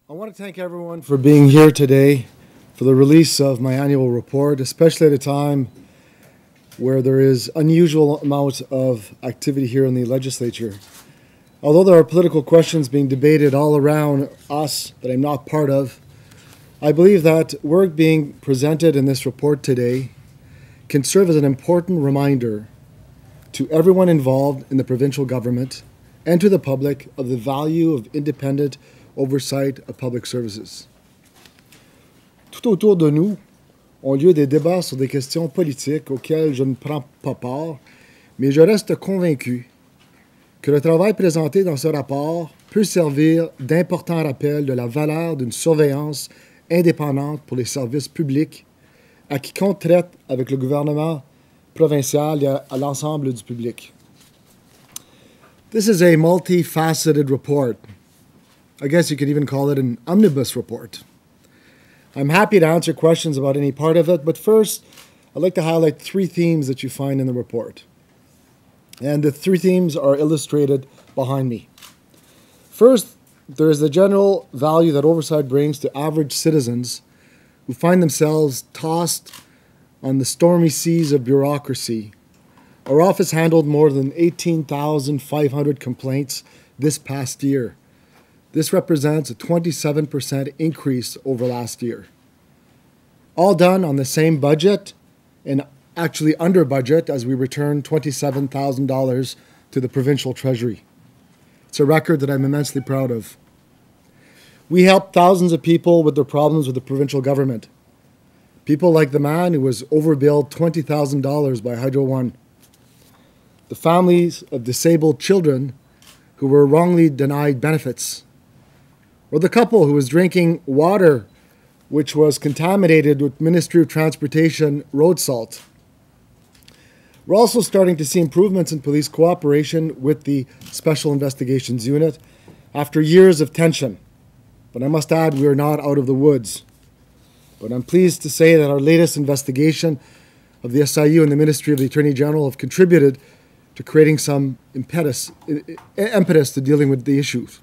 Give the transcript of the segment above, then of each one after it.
I want to thank everyone for being here today for the release of my annual report, especially at a time where there is unusual amount of activity here in the legislature. Although there are political questions being debated all around us that I'm not part of, I believe that work being presented in this report today can serve as an important reminder to everyone involved in the provincial government and to the public of the value of independent oversight of public services. Tout autour de nous ont lieu des débats sur des questions politiques auxquelles je ne prends pas part, mais je reste convaincu que le travail présenté dans ce rapport peut servir d'important rappel de la valeur d'une surveillance indépendante pour les services publics à quiconque traite avec le gouvernement provincial et à l'ensemble du public. This is a multifaceted report. I guess you could even call it an omnibus report. I'm happy to answer questions about any part of it, but first, I'd like to highlight three themes that you find in the report. And the three themes are illustrated behind me. First, there is the general value that oversight brings to average citizens who find themselves tossed on the stormy seas of bureaucracy. Our office handled more than 18,500 complaints this past year. This represents a 27% increase over last year. All done on the same budget and actually under budget as we returned $27,000 to the provincial treasury. It's a record that I'm immensely proud of. We helped thousands of people with their problems with the provincial government. People like the man who was overbilled $20,000 by Hydro One. The families of disabled children who were wrongly denied benefits. Or the couple who was drinking water which was contaminated with Ministry of Transportation road salt. We're also starting to see improvements in police cooperation with the Special Investigations Unit after years of tension. But I must add, we are not out of the woods. But I'm pleased to say that our latest investigation of the SIU and the Ministry of the Attorney General have contributed to creating some impetus to dealing with the issues.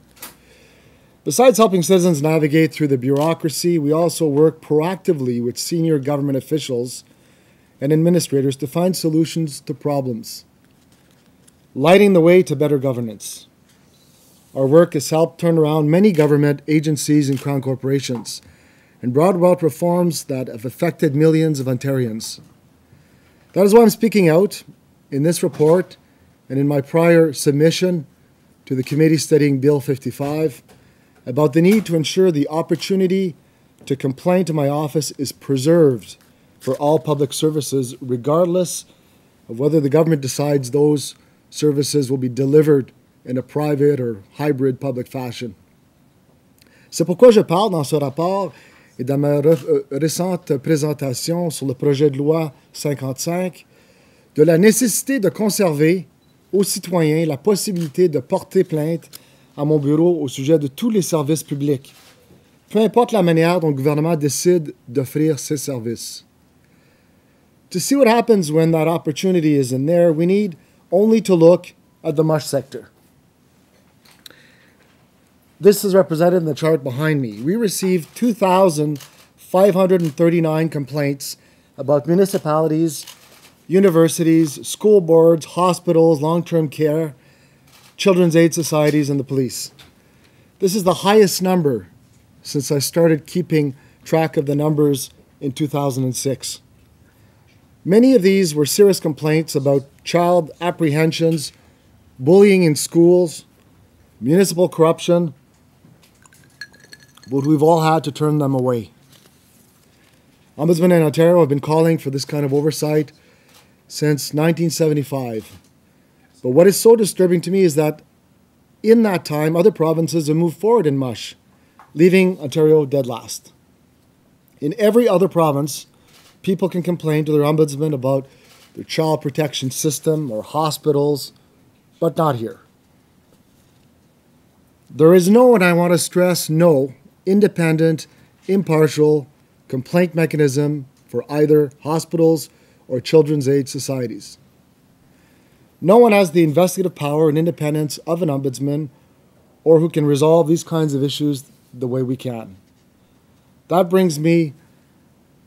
Besides helping citizens navigate through the bureaucracy, we also work proactively with senior government officials and administrators to find solutions to problems, lighting the way to better governance. Our work has helped turn around many government agencies and crown corporations and brought about reforms that have affected millions of Ontarians. That is why I'm speaking out in this report and in my prior submission to the committee studying Bill 55 about the need to ensure the opportunity to complain to my office is preserved for all public services, regardless of whether the government decides those services will be delivered in a private or hybrid public fashion. C'est pourquoi je parle dans ce rapport et dans ma récente présentation sur le projet de loi 55 de la nécessité de conserver aux citoyens la possibilité de porter plainte à mon bureau au sujet de tous les services publics, peu importe la manière dont le gouvernement décide d'offrir ces services. To see what happens when that opportunity is in there, we need only to look at the mush sector. This is represented in the chart behind me. We received 2,539 complaints about municipalities, universities, school boards, hospitals, long-term care, children's aid societies, and the police. This is the highest number since I started keeping track of the numbers in 2006. Many of these were serious complaints about child apprehensions, bullying in schools, municipal corruption, but we've all had to turn them away. Ombudsman in Ontario have been calling for this kind of oversight since 1975. But what is so disturbing to me is that in that time, other provinces have moved forward in mush, leaving Ontario dead last. In every other province, people can complain to their ombudsman about their child protection system or hospitals, but not here. There is no, and I want to stress no, independent, impartial complaint mechanism for either hospitals or children's aid societies. No one has the investigative power and independence of an ombudsman or who can resolve these kinds of issues the way we can. That brings me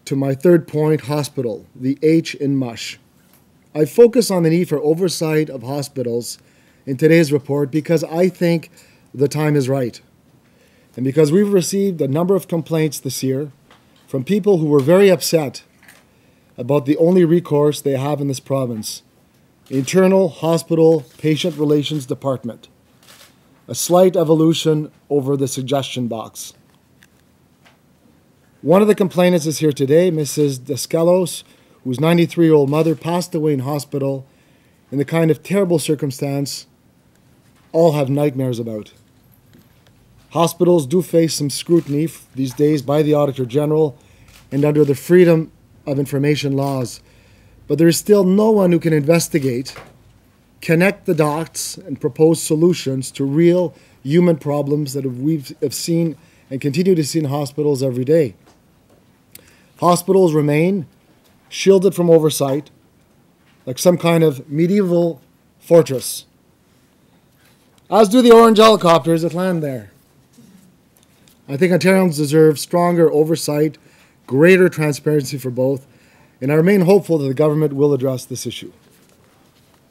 to my third point, hospital, the H in MUSH. I focus on the need for oversight of hospitals in today's report because I think the time is right. And because we've received a number of complaints this year from people who were very upset about the only recourse they have in this province, Internal Hospital Patient Relations Department, a slight evolution over the suggestion box. One of the complainants is here today, Mrs. Descalos, whose 93-year-old mother passed away in hospital in the kind of terrible circumstance all have nightmares about. Hospitals do face some scrutiny these days by the Auditor General and under the Freedom of Information laws, but there is still no one who can investigate, connect the dots, and propose solutions to real human problems that we've seen and continue to see in hospitals every day. Hospitals remain shielded from oversight, like some kind of medieval fortress, as do the orange helicopters that land there. I think Ontarians deserve stronger oversight, greater transparency for both, and I remain hopeful that the government will address this issue.